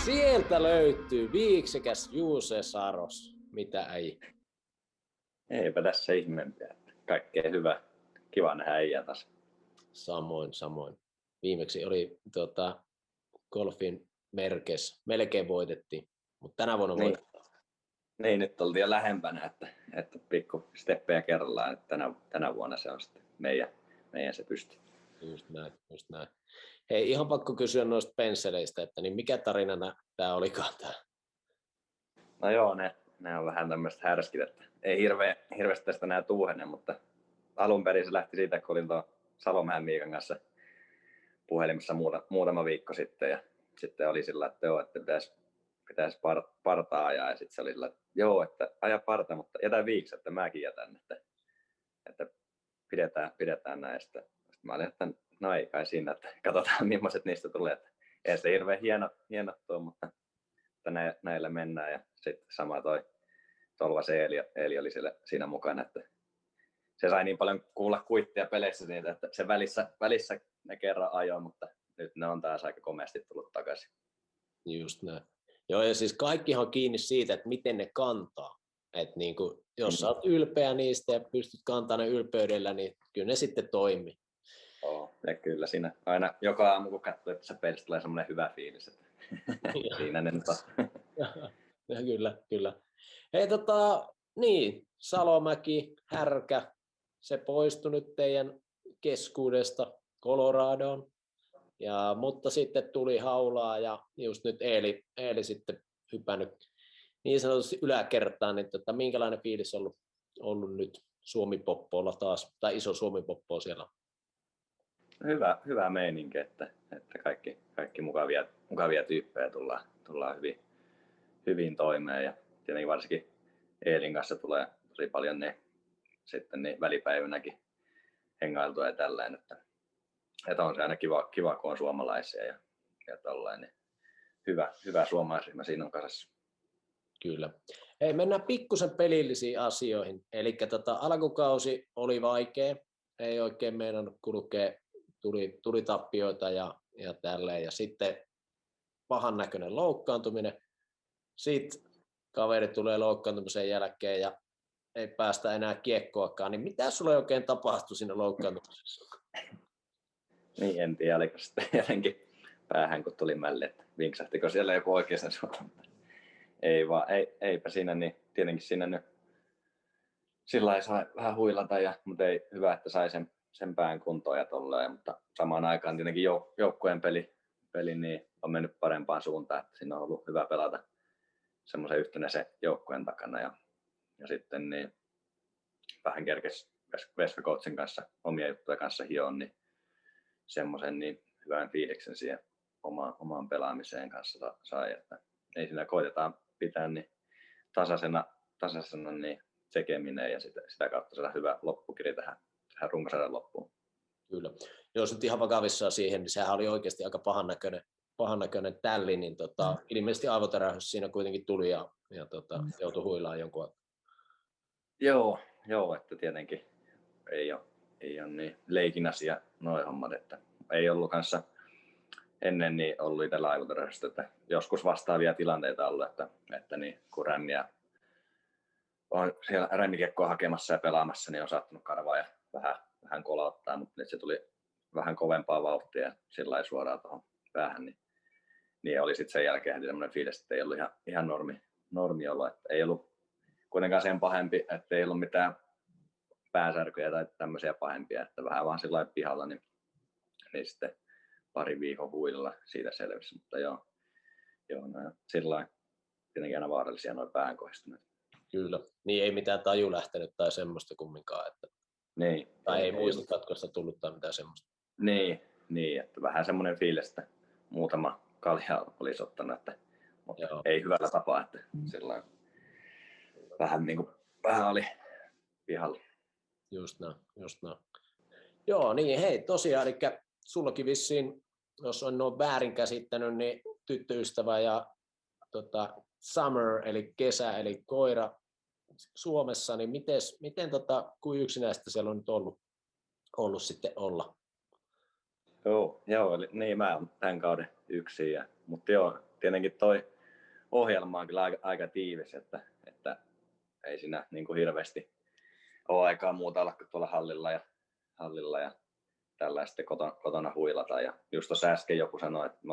Sieltä löytyy viiksekäs Juuse Saros. Mitä ei? Eipä tässä ihmeempiä. Kaikkea hyvää. Kiva nähdä äijää taas. Samoin. Viimeksi oli golfin merkes. Melkein voitettiin, mutta tänä vuonna voitettiin. Niin, nyt oltiin jo lähempänä, että pikku steppejä kerrallaan. Että tänä vuonna se on sitten meidän se pysti. Just näin. Hei, ihan pakko kysyä noista pensseleistä, että niin mikä tarina tämä olikaan tämä? No joo, ne on vähän tämmöistä härskit, että ei hirveästi tästä nää tuuhene, mutta alun perin se lähti siitä, kun olin tuon Salomäen Miikan kanssa puhelimessa muutama viikko sitten, ja sitten oli sillä, että joo, että pitäisi partaa ajaa, ja sitten se oli sillä, että joo, että aja parta, mutta jätä viiksi, että mäkin jätän, että pidetään näistä. Sitten mä olin, että no ei kai siinä, että katsotaan millaiset niistä tulee, että ei se hirveän hienot tuo, mutta että näillä mennään, ja sitten sama toi Tolvasen Eeli oli siinä mukana, että se sai niin paljon kuulla kuittia peleissä siitä, että se välissä ne kerran ajoi, mutta nyt ne on taas aika komeasti tullut takaisin. Just näin. Joo, ja siis kaikkihan on kiinni siitä, että miten ne kantaa. Että niin kuin, jos sä oot ylpeä niistä ja pystyt kantamaan ne ylpeydellä, niin kyllä ne sitten toimii. Joo, ja kyllä siinä aina joka aamu, kun katsoo, että se pelistä tulee semmoinen hyvä fiilis, että siinä ne nyt on. Kyllä. Hei, niin, Salomäki, Härkä, se poistui nyt teidän keskuudesta Coloradoon, mutta sitten tuli Haulaa ja just nyt Eeli sitten hypännyt niin sanotusti yläkertaan, niin minkälainen fiilis on ollut nyt Suomi-poppoilla taas, tai iso Suomi-poppo siellä? Hyvä meininki, että kaikki mukavia tyyppejä tullaan hyvin toimeen, ja tietenkin varsinkin Eelin kanssa tuli paljon sitten niin välipäivänäkin hengailtua ja tällainen, että on se aina kiva kun on suomalaisia ja tollainen, niin hyvä suomalaisryhmä siinä on kasassa. Kyllä. Hei, mennään pikkusen pelillisiin asioihin. Eli alkukausi oli vaikea, ei oikein meinannut kulkea, tuli tappioita ja tälleen, ja sitten pahan näköinen loukkaantuminen. Sitten kaveri tulee loukkaantumisen jälkeen ja ei päästä enää kiekkoakaan, niin mitä sulle oikein tapahtui siinä loukkaantumisessa? Niin, en tiedä, oliko sitten jotenkin päähän, kun tuli mälli, että vinksahtiko siellä joku oikeassa suuntaan. Ei vaan, eipä siinä, niin tietenkin siinä nyt sillä lailla sai vähän huilata, mutta ei hyvä, että sai sen pään kuntoon ja tolleen, mutta samaan aikaan tietenkin joukkueen peli niin on mennyt parempaan suuntaan, että siinä on ollut hyvä pelata semmoisen yhtenäisen joukkueen takana, ja sitten niin vähän kerkesi Vespa-coachin kanssa omia juttuja kanssa hioon, niin semmoisen niin hyvän fiiliksen siihen omaan pelaamiseen kanssa sai, että ei siinä koitetaan pitää niin tasaisena niin tekeminen ja sitä kautta saada hyvä loppukiri tähän runkosarjan loppuun. Kyllä. Jos nyt ihan vakavissaan siihen, niin sehän oli oikeasti aika pahan näköinen tälli, niin ilmeisesti aivotärähdys siinä kuitenkin tuli ja joutui huilaan jonkun aikaa. Joo, että tietenkin ei ole niin leikin asia noin hommat, että ei ollut kanssa ennen niin ollut itsellä aivotärähdystä, että joskus vastaavia tilanteita ollut, että niin, kun ränniä on siellä rännikiekkoa hakemassa ja pelaamassa, niin on saattanut karvaa ja vähän kolauttaa, mutta nyt se tuli vähän kovempaa vauhtia ja sillä lailla suoraan tuohon päähän, niin oli sitten sen jälkeen heti semmoinen fiilis, että ei ollut ihan normiolo, että ei ollut kuitenkaan sen pahempi, että ei ollut mitään pääsärkyjä tai tämmöisiä pahempia, että vähän vaan sillä lailla pihalla, niin sitten pari viikon huililla siitä selvisi, mutta joo no, sillä lailla tietenkin aina vaarallisia noin päähän kohdistuneet. Kyllä, niin ei mitään taju lähtenyt tai semmoista kumminkaan, että niin, tai ei muistikatkosta tullut tai mitään semmoista. Niin, että vähän semmoinen fiilis, että muutama kalja olisi ottanut, mutta ei hyvällä tapaa, että sillä vähän oli pihalla. Just näin. Joo, niin hei, tosiaan, eli sullakin vissiin, jos on noin väärin käsittänyt, niin tyttöystävä ja summer, eli kesä, eli koira Suomessa, niin miten kuin yksinäistä siellä on nyt ollut sitten olla? Joo, eli niin mä oon tämän kauden yksin, mutta joo, tietenkin toi ohjelma on kyllä aika tiivis, että ei siinä niin kuin hirveästi ole aikaa muuta olla kuin tuolla hallilla ja tällä sitten kotona huilata. Ja just tuossa äsken joku sanoi, että me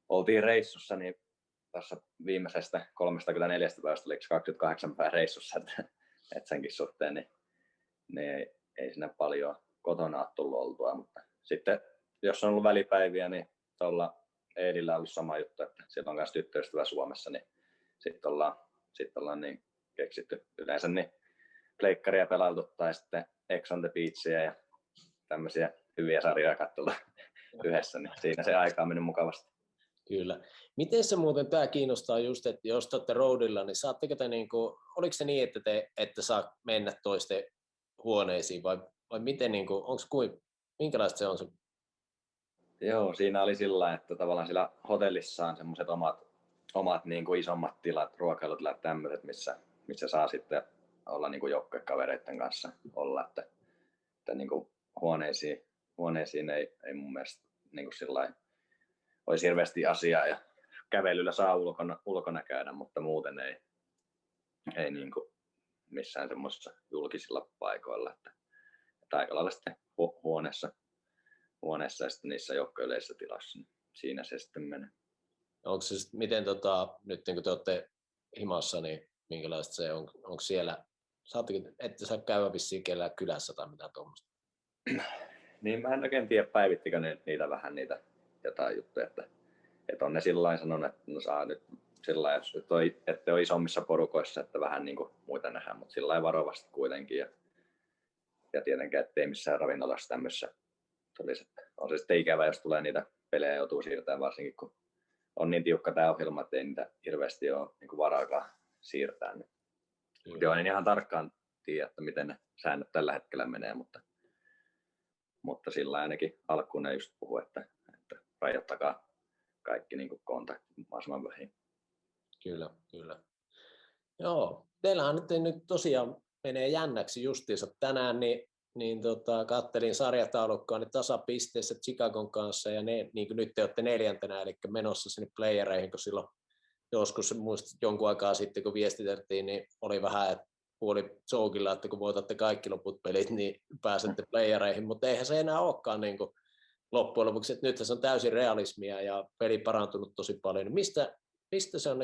oltiin reissussa, niin tuossa viimeisestä 34 päivästä oliko 28 päivää reissussa, että senkin suhteen niin ei siinä paljon kotona ole tullut oltua, mutta sitten jos on ollut välipäiviä, niin tuolla Eedillä on ollut sama juttu, että siellä on myös tyttöystävä Suomessa, niin sitten ollaan niin keksitty yleensä niin pleikkaria pelailtu tai sitten Ex on the Beachia ja tämmöisiä hyviä sarjoja katsella yhdessä, niin siinä se aika on mennyt mukavasti. Kyllä. Miten se muuten, tämä kiinnostaa just, että jos te olette roadilla, niin saatteko te oliko se niin, että te ette saa mennä toisten huoneisiin vai miten minkälaista se on se? Joo, siinä oli sillä, että tavallaan siellä hotellissa on semmoiset omat niin kuin isommat tilat, ruokailutilat tämmöiset, missä saa sitten olla niin kuin joukkuekavereiden kanssa olla, että niin kuin huoneisiin ei mun mielestä niin kuin sillai olisi hirveästi asiaa ja kävelyllä saa ulkona käydä, mutta muuten ei niin kuin missään semmoisissa julkisilla paikoilla, että aika lailla sitten huoneessa ja sitten niissä joukkoyleisissä tilassa, niin siinä se sitten menee. Onko se sitten, miten nyt kun te olette himassa, niin minkälaista se on? Onko siellä, ette saa käydä vissiin kellään kylässä tai mitään tuommoista? Niin mä en oikein tiedä, päivittikö niitä vähän niitä jotain juttuja, että on ne sillain sanonut, että no saa nyt sillain, ette ole isommissa porukoissa, että vähän niin kuin muita nähdään, mutta sillain varovasti kuitenkin ja tietenkään, ettei missään ravintolassa tämmöisessä tulisi, että on se sitten ikävä, jos tulee niitä pelejä joutuu siirtämään, varsinkin kun on niin tiukka tämä ohjelma, että ei niitä hirveästi ole niin kuin varaakaan siirtää. Niin. Joo, en ihan tarkkaan tiedä, että miten ne säännöt tällä hetkellä menee, mutta sillä ainakin alkuun ne just puhuu, että rajoittakaa kaikki niin kuin kontaktit mahdollisimman vähin. Kyllä. Joo, teillähän nyt tosiaan menee jännäksi justiinsa tänään, niin kattelin sarjataulukkoa niin tasapisteessä Chicagon kanssa ja niin kuin nyt te olette 4. eli menossa sinne playereihin, kun silloin joskus muistat jonkun aikaa sitten kun viestiteltiin, niin oli vähän että puoli joukilla, että kun voitatte kaikki loput pelit, niin pääsette playereihin, mutta eihän se enää olekaan niin kuin loppujen lopuksi, että nythän se on täysin realismia ja peli parantunut tosi paljon. Mistä se on,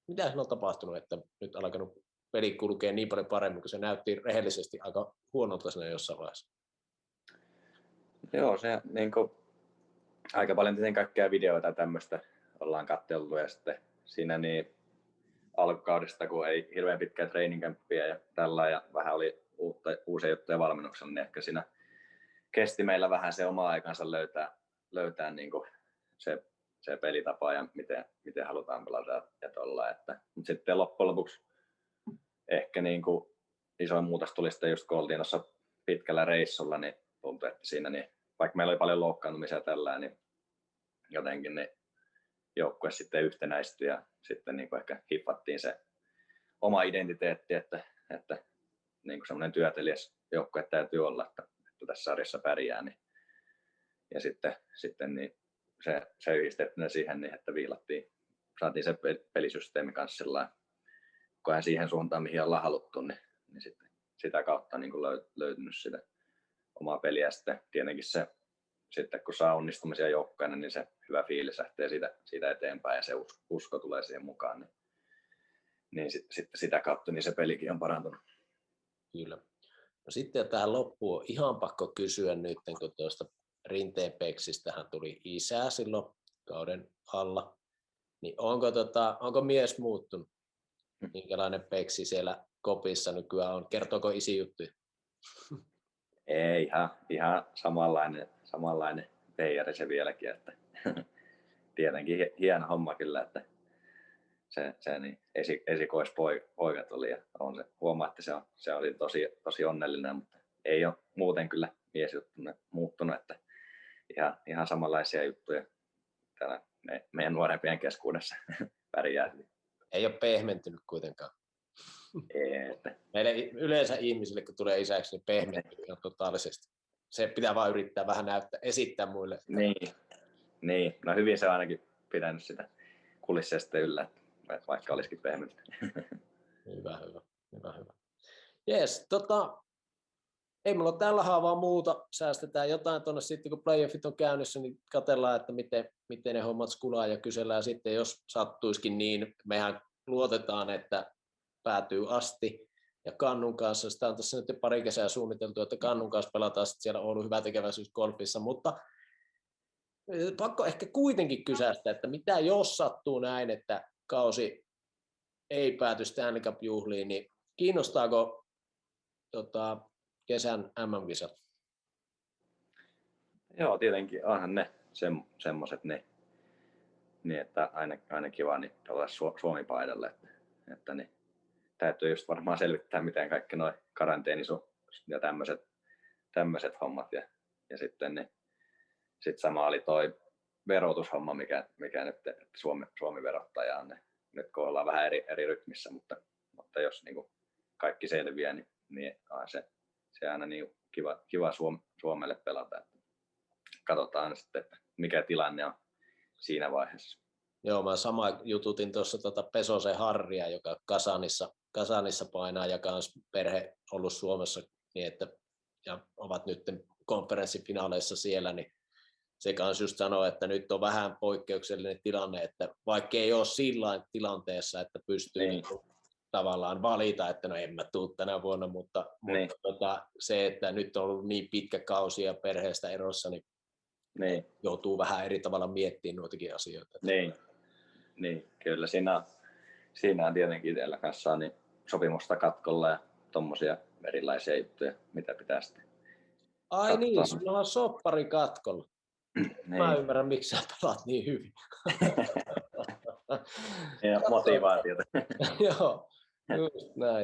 mitä on tapahtunut, että nyt alkanut peli kulkee niin paljon paremmin, kun se näytti rehellisesti aika huonolta siinä jossain vaiheessa? Joo, se niin kuin, aika paljon tietenkin kaikkea videoita ja tämmöistä ollaan katseltu ja sitten siinä niin alkukaudesta, kun ei hirveän pitkää treeninkämppiä ja tällä ja vähän oli uusia juttuja valmennuksella, niin ehkä siinä kesti meillä vähän se oma aikansa löytää niin kuin se pelitapa ja miten halutaan pelata ja tuolla. Mutta sitten loppujen lopuksi ehkä niin kuin isoin muutos tuli sitten just kun oltiin tuossa pitkällä reissulla, niin tuntui, että siinä niin, vaikka meillä oli paljon loukkaantumisia tällä, niin jotenkin niin joukkue sitten yhtenäistyi ja sitten niin kuin ehkä hipfattiin se oma identiteetti, että niin kuin semmoinen työtelijäs joukkue täytyy olla, että tässä sarjassa pärjää. Niin. Ja sitten niin se yhdistettiin siihen, niin että saatiin se pelisysteemi kanssa sellainen, kun siihen suuntaan, mihin ollaan haluttu, niin sitten sitä kautta niin kuin löytynyt sitä omaa peliä. Ja sitten tietenkin sitten kun saa onnistumisia joukkoina, niin se hyvä fiilis lähtee siitä eteenpäin ja se usko tulee siihen mukaan. Niin sitten sitä kautta niin se pelikin on parantunut. Kyllä. No sitten tähän loppuun on ihan pakko kysyä nyt, kun tuosta Rinteen Peksistähän tuli isä silloin kauden alla. Niin onko mies muuttunut? Minkälainen Peksi siellä kopissa nykyään on? Kertooko isi juttuja? Ei, ihan samanlainen veijari se vieläkin, että tietenkin hieno homma kyllä, että se niin esikoispoika tuli ja huomaa, että se oli tosi onnellinen, mutta ei ole muuten kyllä miesjuttu muuttunut, että ihan samanlaisia juttuja täällä meidän nuorempien keskuudessa pärjää. Ei ole pehmentynyt kuitenkaan. Ei, Meille yleensä ihmisille, kun tulee isäksi, niin pehmentyy ihan totaalisesti. Se pitää vaan yrittää vähän esittää muille. Niin, no hyvin se ainakin pitänyt sitä kulissia sitten yllä, että vaikka olisikin pehmyt. Hyvä. Jes, ei mulla tällä haavaa muuta. Säästetään jotain tuonne sitten, kun playoffit on käynnissä, niin katsellaan, että miten ne hommat skulaa ja kysellään sitten, jos sattuisikin niin, mehän luotetaan, että päätyy asti. Ja Kannun kanssa, sitä on tässä nyt pari kesää suunniteltu, että Kannun kanssa pelataan sitten siellä Oulun hyvätekeväisyysgolfissa, mutta pakko ehkä kuitenkin kysästä, että mitä jos sattuu näin, että kausi ei pääty Stanley Cup-juhliin, niin kiinnostaako kesän MM-kisat? Joo, tietenkin onhan ne semmoiset niin, että aina kiva niin pelata Suomi-paidalle, että niin, täytyy just varmaan selvittää, miten kaikki nuo karanteenisut ja tämmöiset hommat ja sitten niin, sit sama oli toi verotushomma, mikä nyt Suomi verottajaa on nyt kun ollaan vähän eri rytmissä, mutta jos niin kuin kaikki selviää, niin on se aina niin kiva Suomelle pelata. Että katsotaan sitten, että mikä tilanne on siinä vaiheessa. Joo, mä sama jututin tuossa Pesosen Harria, joka Kasanissa painaa ja kans perhe ollut Suomessa, niin että, ja ovat nyt konferenssifinaaleissa siellä, niin se kanssa just sanoo, että nyt on vähän poikkeuksellinen tilanne, että vaikka ei ole sillä tilanteessa, että pystyy niin tavallaan valita, että no en mä tuu tänä vuonna, mutta se, että nyt on ollut niin pitkä kausi ja perheestä erossa, niin joutuu vähän eri tavalla miettimään noitakin asioita. Niin, kyllä siinä on tietenkin itsellä kanssa niin sopimusta katkolla ja tommosia erilaisia juttuja, mitä pitää sitten Ai katsoa. Niin, sulla on soppari katkolla. Mä ymmärrän, miksi sä pelaat niin hyvin. Ja motivaatiota. Joo,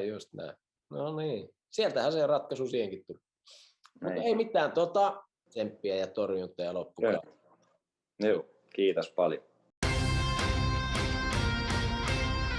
just näin. No niin, sieltähän se ratkaisu siihenkin tuli. Mutta ei mitään, tsemppiä ja torjuntaa ja loppukautta. Joo, kiitos paljon.